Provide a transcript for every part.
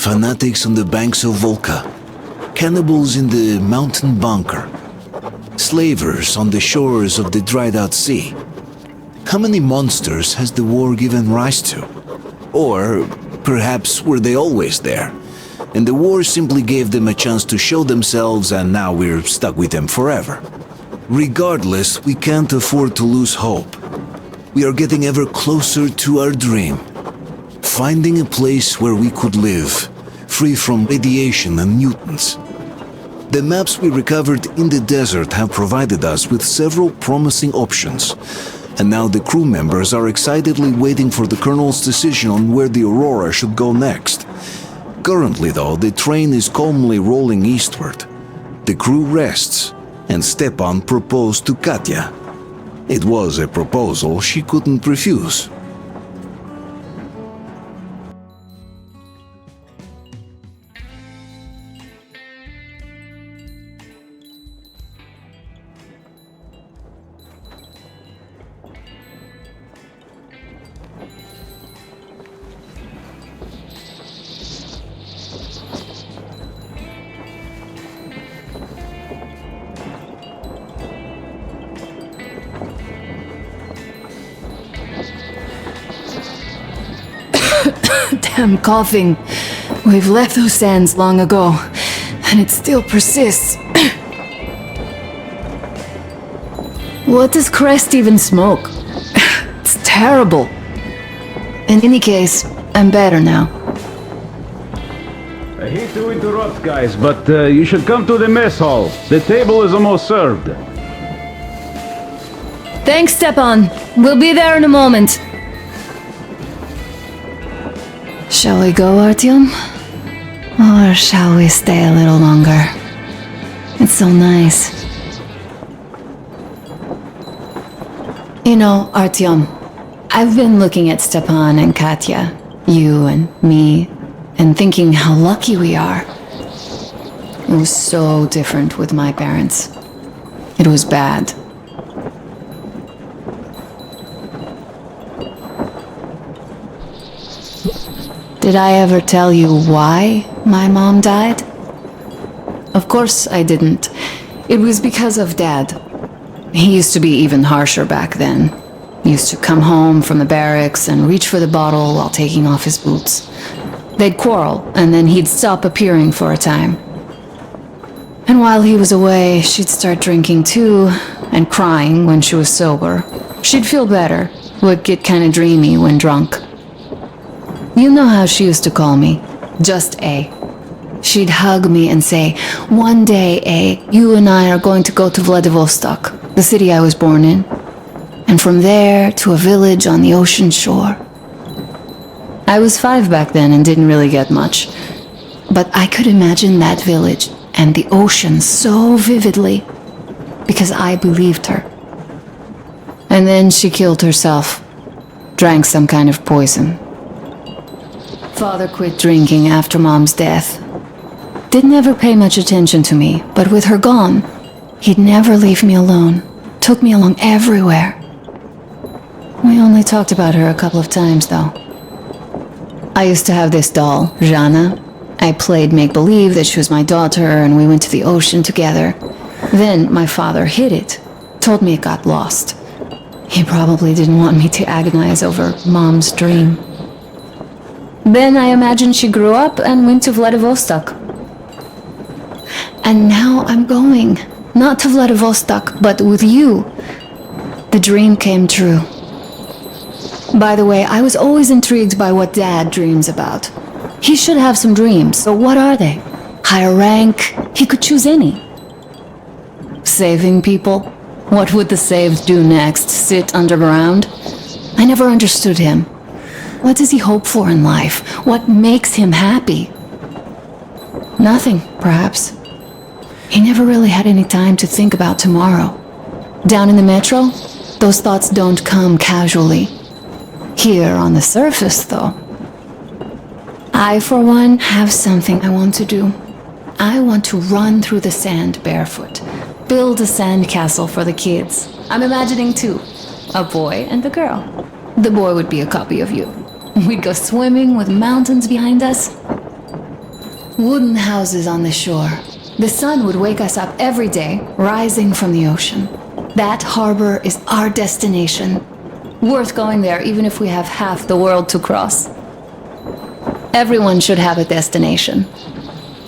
Fanatics on the banks of Volga, cannibals in the mountain bunker, slavers on the shores of the dried-out sea. How many monsters has the war given rise to? Or perhaps were they always there, and the war simply gave them a chance to show themselves and now we're stuck with them forever? Regardless, we can't afford to lose hope. We are getting ever closer to our dream. Finding a place where we could live, free from radiation and mutants. The maps we recovered in the desert have provided us with several promising options, and now the crew members are excitedly waiting for the Colonel's decision on where the Aurora should go next. Currently, though, the train is calmly rolling eastward. The crew rests, and Stepan proposed to Katya. It was a proposal she couldn't refuse. Damn coughing. We've left those sands long ago, and it still persists. What does Crest even smoke? It's terrible. In any case, I'm better now. I hate to interrupt, guys, but you should come to the mess hall. The table is almost served. Thanks, Stepan. We'll be there in a moment. Shall we go, Artyom? Or shall we stay a little longer? It's so nice. You know, Artyom, I've been looking at Stepan and Katya, you and me, and thinking how lucky we are. It was so different with my parents. It was bad. Did I ever tell you why my mom died? Of course I didn't. It was because of Dad. He used to be even harsher back then. He used to come home from the barracks and reach for the bottle while taking off his boots. They'd quarrel, and then he'd stop appearing for a time. And while he was away, she'd start drinking too, and crying when she was sober. She'd feel better, would get kinda dreamy when drunk. You know how she used to call me? Just A. She'd hug me and say, "One day, A, you and I are going to go to Vladivostok, the city I was born in. And from there to a village on the ocean shore." I was 5 back then and didn't really get much. But I could imagine that village and the ocean so vividly, because I believed her. And then she killed herself. Drank some kind of poison. Father quit drinking after Mom's death. Didn't ever pay much attention to me, but with her gone, he'd never leave me alone. Took me along everywhere. We only talked about her a couple of times, though. I used to have this doll, Jana. I played make-believe that she was my daughter, and we went to the ocean together. Then my father hid it. Told me it got lost. He probably didn't want me to agonize over Mom's dream. Then I imagined she grew up and went to Vladivostok. And now I'm going. Not to Vladivostok, but with you. The dream came true. By the way, I was always intrigued by what Dad dreams about. He should have some dreams, so what are they? Higher rank? He could choose any. Saving people? What would the saved do next? Sit underground? I never understood him. What does he hope for in life? What makes him happy? Nothing, perhaps. He never really had any time to think about tomorrow. Down in the metro, those thoughts don't come casually. Here on the surface, though. I, for one, have something I want to do. I want to run through the sand barefoot. Build a sand castle for the kids. I'm imagining 2. A boy and a girl. The boy would be a copy of you. We'd go swimming with mountains behind us. Wooden houses on the shore. The sun would wake us up every day, rising from the ocean. That harbor is our destination. Worth going there even if we have half the world to cross. Everyone should have a destination.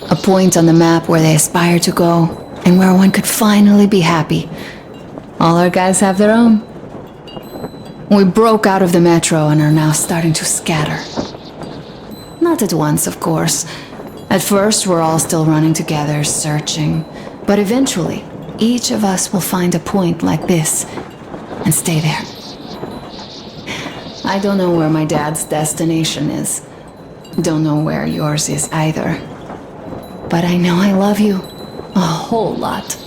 A point on the map where they aspire to go, and where one could finally be happy. All our guys have their own. We broke out of the metro and are now starting to scatter. Not at once, of course. At first, we're all still running together, searching. But eventually, each of us will find a point like this and stay there. I don't know where my dad's destination is. Don't know where yours is either. But I know I love you a whole lot.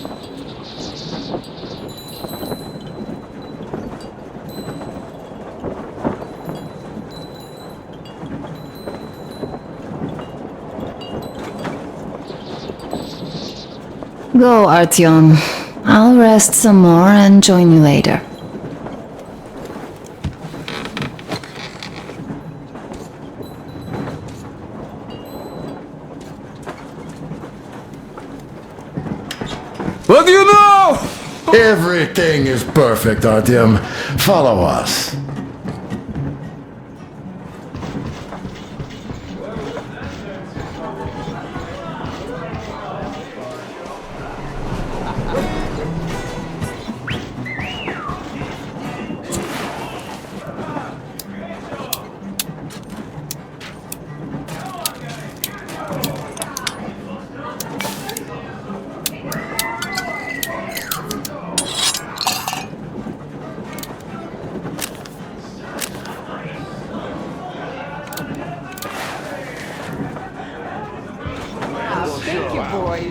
Go, Artyom. I'll rest some more and join you later. What do you know? Everything is perfect, Artyom. Follow us.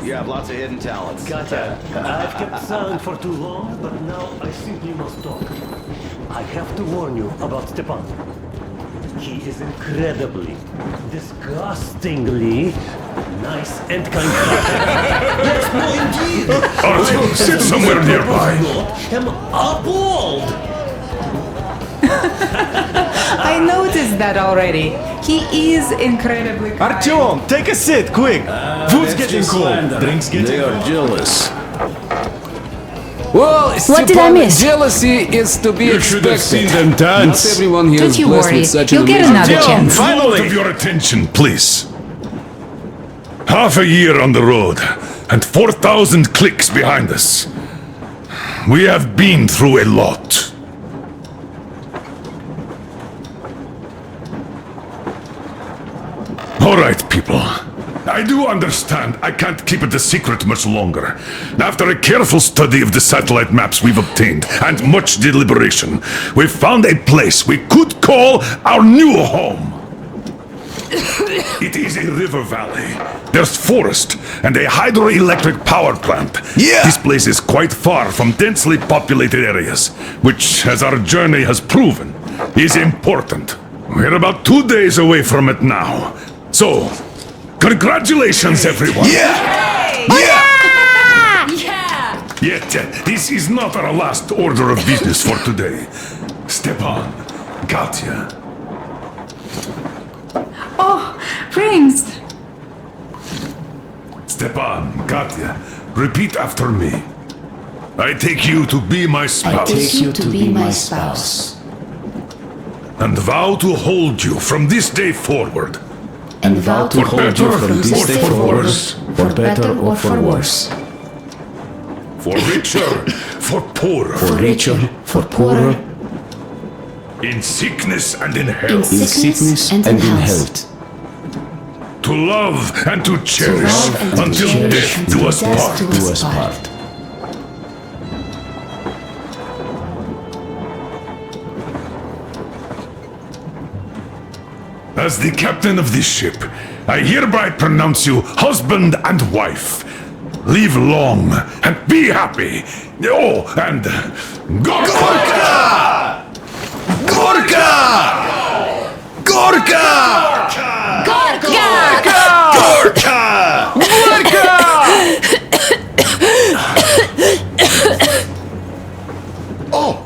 You have lots of hidden talents. Katya, I've kept silent for too long, but now I simply must talk. I have to warn you about Stepan. He is incredibly, disgustingly nice and kind. Yes, no, indeed. Artyom, sit somewhere nearby. I'm appalled. I noticed that already. He is incredibly kind. Artyom, take a seat, quick! Food's getting cold, drinks getting They are jealous. Well, What did I Stepan, miss? jealousy is to be You should have seen expected. them dance. Not everyone here is Don't you blessed worry, with such you'll an get amazing another talent. chance. A lot of your attention, please. Half a year on the road, and 4,000 clicks behind us. We have been through a lot. All right, people. I do understand I can't keep it a secret much longer. After a careful study of the satellite maps we've obtained, and much deliberation, we've found a place we could call our new home. It is a river valley. There's forest and a hydroelectric power plant. Yeah! This place is quite far from densely populated areas, which, as our journey has proven, is important. We're about 2 days away from it now. So, congratulations, everyone! Yet, this is not our last order of business for today. Stepan, Katya. Oh, rings! Stepan, Katya, repeat after me. I take you to be my spouse. Take you to be my spouse. And vow to hold you from this day forward. And vow to For hold better you from this day or for forward, worse. for better or for worse. For richer, for poorer. For richer, for poorer, In sickness and in in health. sickness and in health. To love and to cherish Love and to until cherish death until do us death part. do us part. As the captain of this ship, I hereby pronounce you husband and wife. Live long and be happy. Oh, and Gorka! Gorka! Gorka! Oh!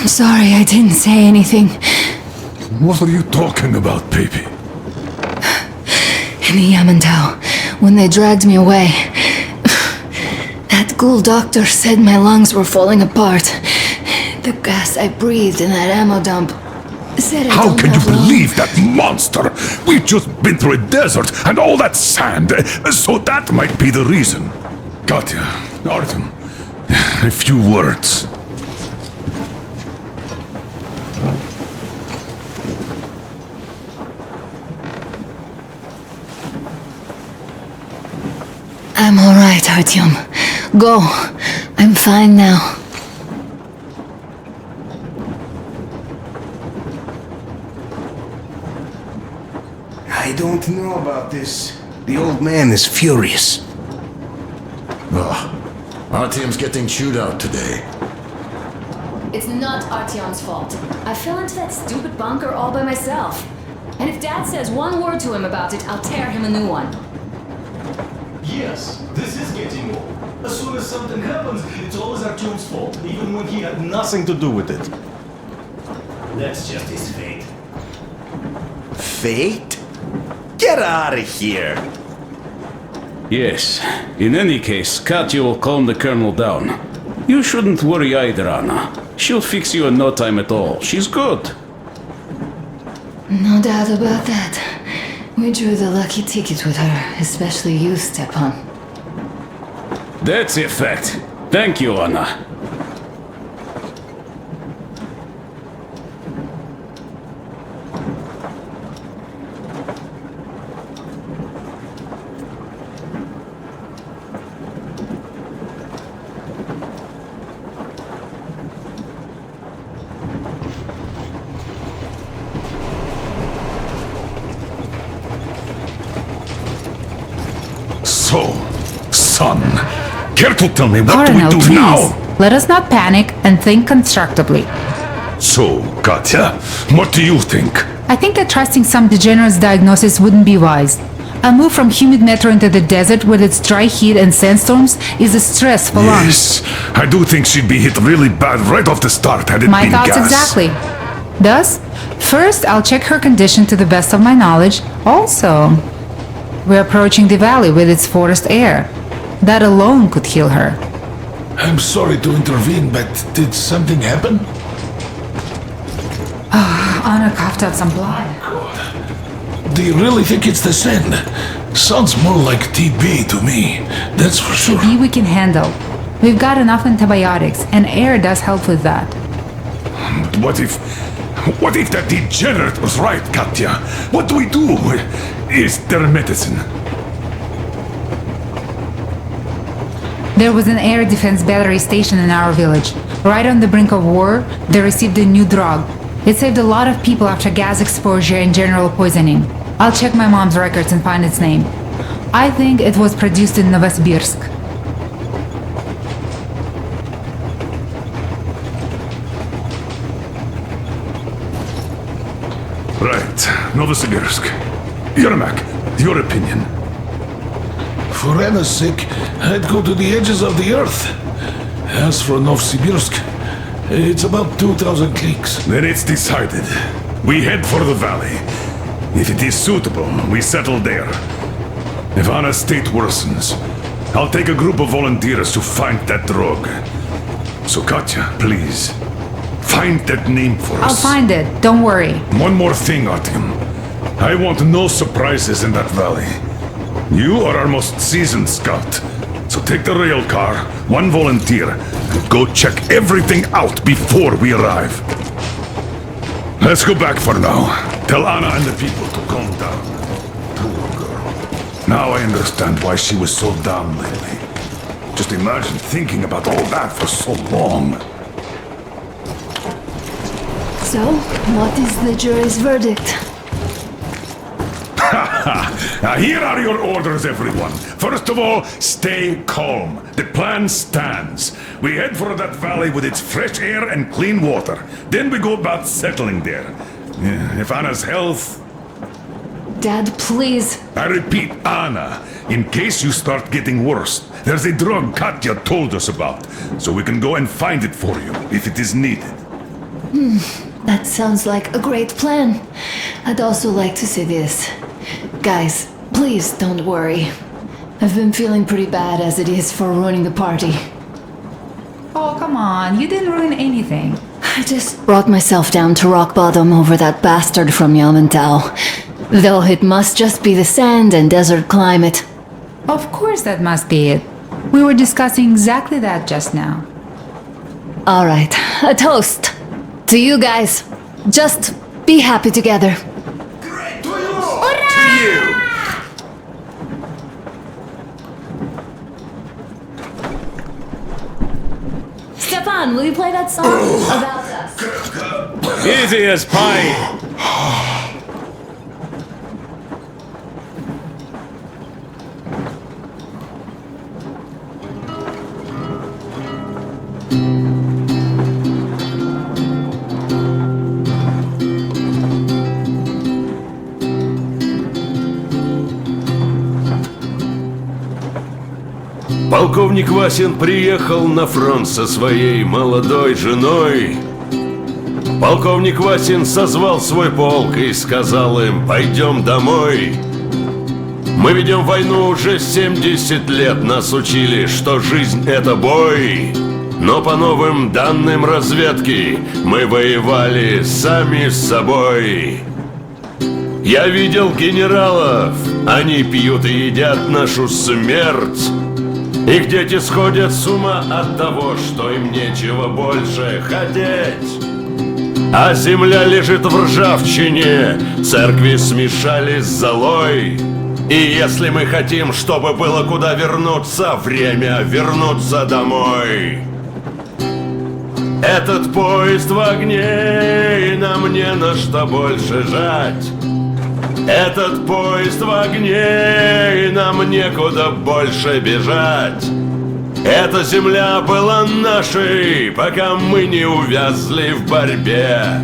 I'm sorry I didn't say anything. What are you talking about, baby? In the Yamantau, when they dragged me away, that ghoul doctor said my lungs were falling apart. The gas I breathed in that ammo dump said I How don't can you have long. believe that monster? We've just been through a desert and all that sand, so that might be the reason. Katya, Artyom, a few words. I'm alright, Artyom. Go. I'm fine now. I don't know about this. The old man is furious. Artyom's getting chewed out today. It's not Artyom's fault. I fell into that stupid bunker all by myself. And if Dad says one word to him about it, I'll tear him a new one. Yes, this is getting old. As soon as something happens, it's always Artyom's fault, even when he had nothing to do with it. That's just his fate. Fate? Get out of here! Yes. In any case, Katya will calm the colonel down. You shouldn't worry either, Anna. She'll fix you in no time at all. She's good. No doubt about that. We drew the lucky ticket with her, especially you, Stepan. That's a fact. Thank you, Anna. So, son, care to tell me what do we Colonel, do please. now? Let us not panic and think constructively. So, Katya, what do you think? I think that trusting some degenerate's diagnosis wouldn't be wise. A move from humid metro into the desert with its dry heat and sandstorms is a stress for lungs. Yes, I do think she'd be hit really bad right off the start had it My been thoughts gas. exactly. Thus, first I'll check her condition to the best of my knowledge. Also, we're approaching the valley with its forest air. That alone could heal her. I'm sorry to intervene, but did something happen? Anna coughed out some blood. Do you really think it's the sand? Sounds more like TB to me, that's for sure. TB we can handle. We've got enough antibiotics, and air does help with that. What if that degenerate was right, Katya? What do we do? Is there medicine? There was an air defense battery station in our village. Right on the brink of war, they received a new drug. It saved a lot of people after gas exposure and general poisoning. I'll check my mom's records and find its name. I think it was produced in Novosibirsk. Right, Novosibirsk. Yermak, your opinion? For Anna's sake, I'd go to the edges of the earth. As for Novosibirsk, it's about 2,000 cliques. Then it's decided. We head for the valley. If it is suitable, we settle there. If Anna's state worsens, I'll take a group of volunteers to find that drug. So Katya, please, find that name for us. I'll find it, don't worry. One more thing, Artyom. I want no surprises in that valley. You are our most seasoned scout. So take the rail car, one volunteer, and go check everything out before we arrive. Let's go back for now. Tell Anna and the people to calm down. Poor girl. Now I understand why she was so down lately. Just imagine thinking about all that for so long. So, what is the jury's verdict? Now here are your orders, everyone. First of all, stay calm. The plan stands. We head for that valley with its fresh air and clean water. Then we go about settling there. If Anna's health... Dad, please. I repeat, Anna, in case you start getting worse, there's a drug Katya told us about, so we can go and find it for you if it is needed. That sounds like a great plan. I'd also like to see this. Guys, please don't worry. I've been feeling pretty bad as it is for ruining the party. Oh, come on, you didn't ruin anything. I just brought myself down to rock bottom over that bastard from Yamantau. Though it must just be the sand and desert climate. Of course that must be it. We were discussing exactly that just now. Alright, a toast. To you guys. Just be happy together. To you! Stepan, will you play that song about us? Easy as pie. Полковник Васин приехал на фронт со своей молодой женой. Полковник Васин созвал свой полк и сказал им: пойдем домой. Мы ведем войну уже 70 лет, нас учили, что жизнь это бой. Но по новым данным разведки мы воевали сами с собой. Я видел генералов, они пьют и едят нашу смерть. Их дети сходят с ума от того, что им нечего больше хотеть. А земля лежит в ржавчине, церкви смешались с золой. И если мы хотим, чтобы было куда вернуться, время вернуться домой. Этот поезд в огне, и нам не на что больше жать. Этот поезд в огне, и нам некуда больше бежать. Эта земля была нашей, пока мы не увязли в борьбе.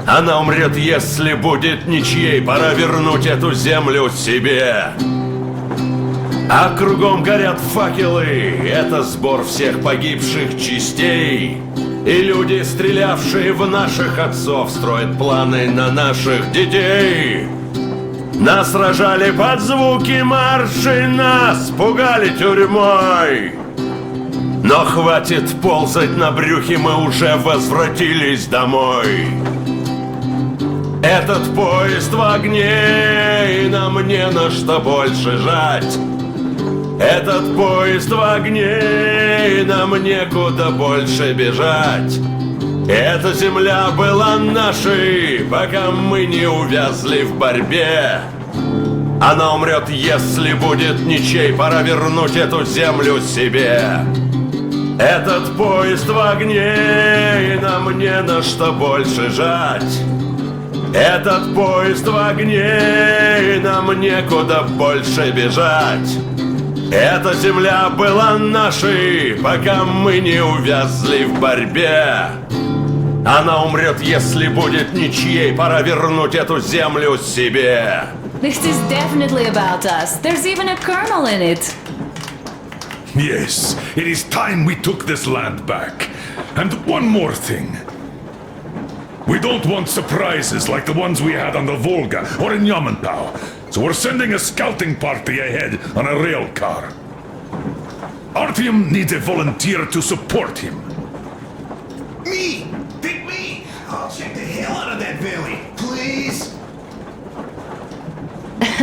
Она умрет, если будет ничьей, пора вернуть эту землю себе. А кругом горят факелы, это сбор всех погибших частей. И люди, стрелявшие в наших отцов, строят планы на наших детей. Нас сражали под звуки маршей, нас пугали тюрьмой. Но хватит ползать на брюхе, мы уже возвратились домой. Этот поезд в огне, и нам не на что больше жать. Этот поезд в огне, и нам некуда больше бежать. Эта земля была нашей, пока мы не увязли в борьбе. Она умрет, если будет ничей, пора вернуть эту землю себе. Этот поезд в огне, и нам не на что больше жать. Этот поезд в огне, и нам некуда больше бежать. Эта земля была нашей, пока мы не увязли в борьбе. Она умрет, если будет ничьей, пора вернуть эту землю себе. This is definitely about us. There's even a colonel in it. Yes, it is time we took this land back. And one more thing. We don't want surprises like the ones we had on the Volga or in Yamantau. So we're sending a scouting party ahead on a rail car. Artyom needs a volunteer to support him. Me! Pick me! I'll check the hell out of that valley, please!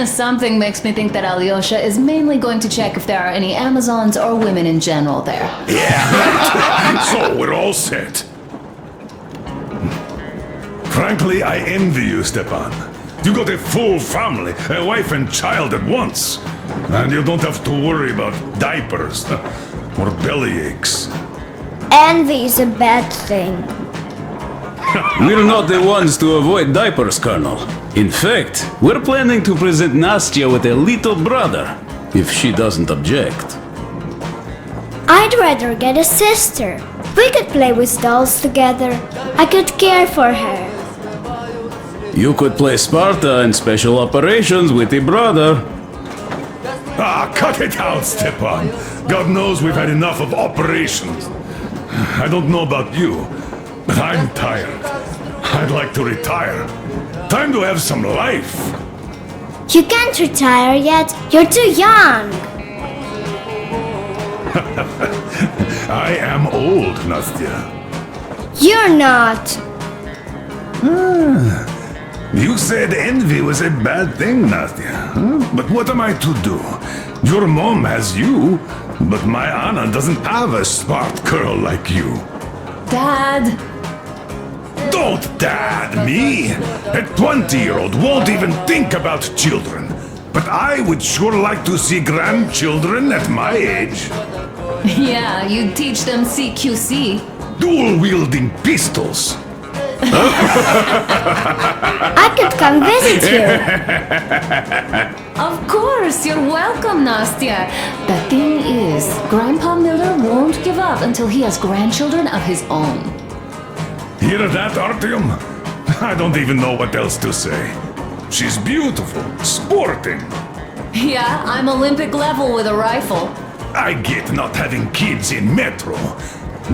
Something makes me think that Alyosha is mainly going to check if there are any Amazons or women in general there. Yeah. So we're all set. Frankly, I envy you, Stepan. You got a full family, a wife and child at once. And you don't have to worry about diapers or belly aches. Envy is a bad thing. We're not the ones to avoid diapers, Colonel. In fact, we're planning to present Nastya with a little brother, if she doesn't object. I'd rather get a sister. We could play with dolls together. I could care for her. You could play Sparta and special operations with your brother. Ah, cut it out, Stepan. God knows we've had enough of operations. I don't know about you, I'm tired. I'd like to retire. Time to have some life. You can't retire yet. You're too young. I am old, Nastya. You're not. You said envy was a bad thing, Nastya. But what am I to do? Your mom has you, but my Anna doesn't have a smart girl like you. Dad! Don't dad me! A 20-year-old won't even think about children. But I would sure like to see grandchildren at my age. Yeah, you teach them CQC. Dual-wielding pistols. I could come visit you. Of course, you're welcome, Nastya. The thing is, Grandpa Miller won't give up until he has grandchildren of his own. Hear that, Artyom? I don't even know what else to say. She's beautiful, sporting. Yeah, I'm Olympic level with a rifle. I get not having kids in Metro.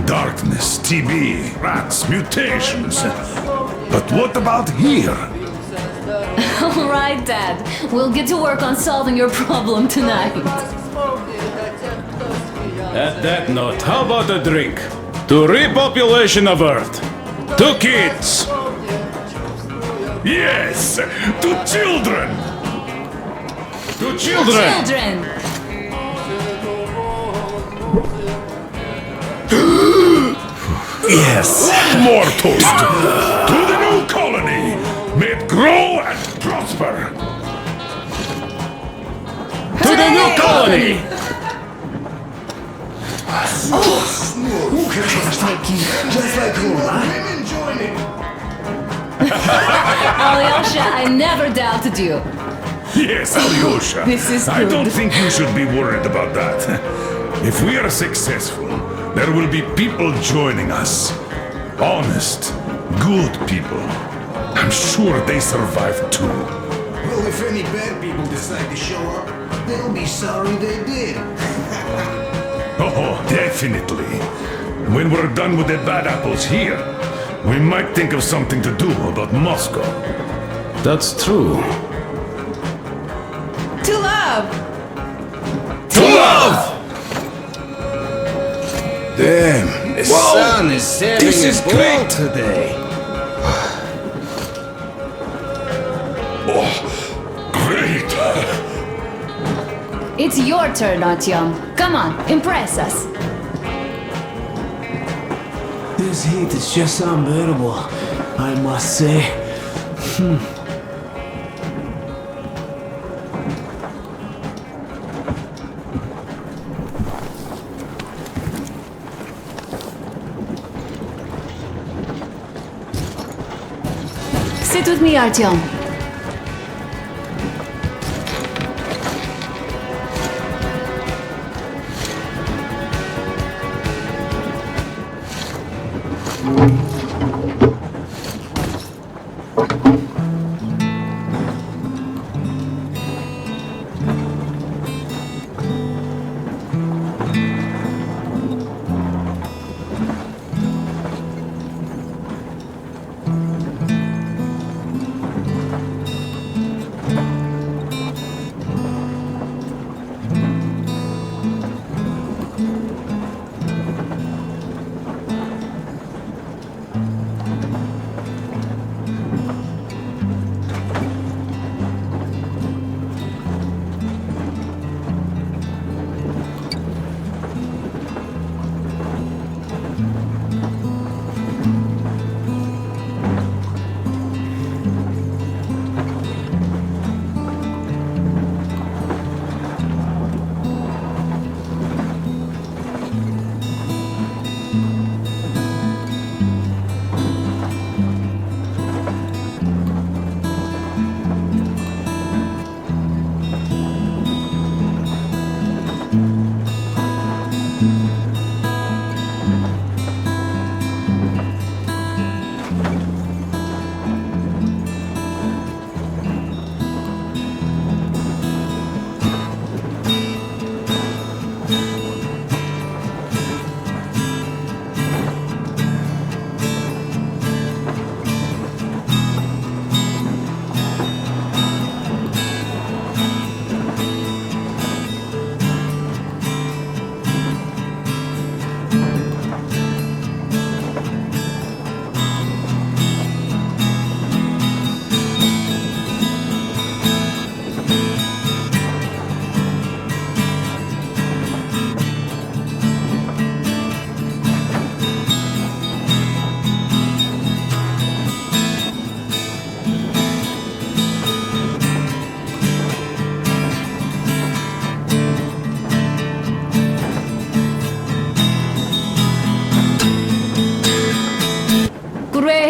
Darkness, TB, rats, mutations. But what about here? All right, Dad. We'll get to work on solving your problem tonight. At that note, how about a drink? To repopulation of Earth. To kids. Yes, to children. To children. Children! Yes. One more toast. To the new colony. May it grow and prosper. To the new colony! Just like you, I'm enjoying it. Alyosha, I never doubted you. Yes, Alyosha. This is I good. don't think you should be worried about that. If we are successful, there will be people joining us. Honest, good people. I'm sure they survive too. Well, if any bad people decide to show up, they'll be sorry they did. Oh, definitely. When we're done with the bad apples here, we might think of something to do about Moscow. That's true. To love! To love! Damn, the sun is setting This is a ball great. today. Oh, great! It's your turn, Artyom. Come on, impress us. This heat is just unbearable, I must say. Sit with me, Artyom.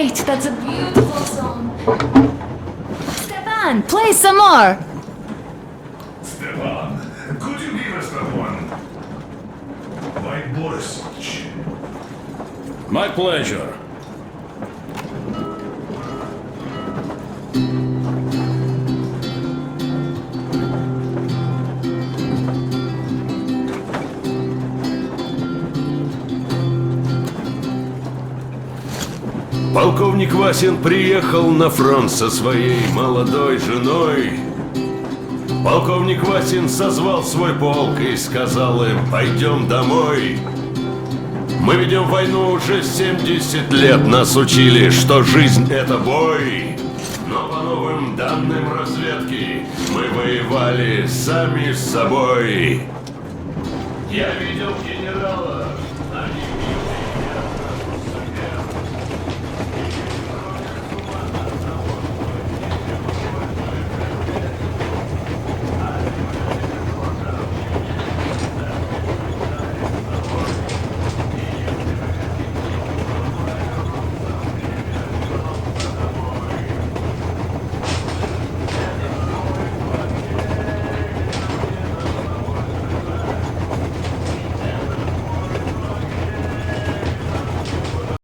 great. That's a beautiful song. Stepan, play some more. Stepan, could you give us that one? By Boris. My pleasure. Полковник Васин приехал на фронт со своей молодой женой. Полковник Васин созвал свой полк и сказал им: пойдем домой. Мы ведем войну уже 70 лет, нас учили, что жизнь это бой. Но по новым данным разведки мы воевали сами с собой. Я видел генерала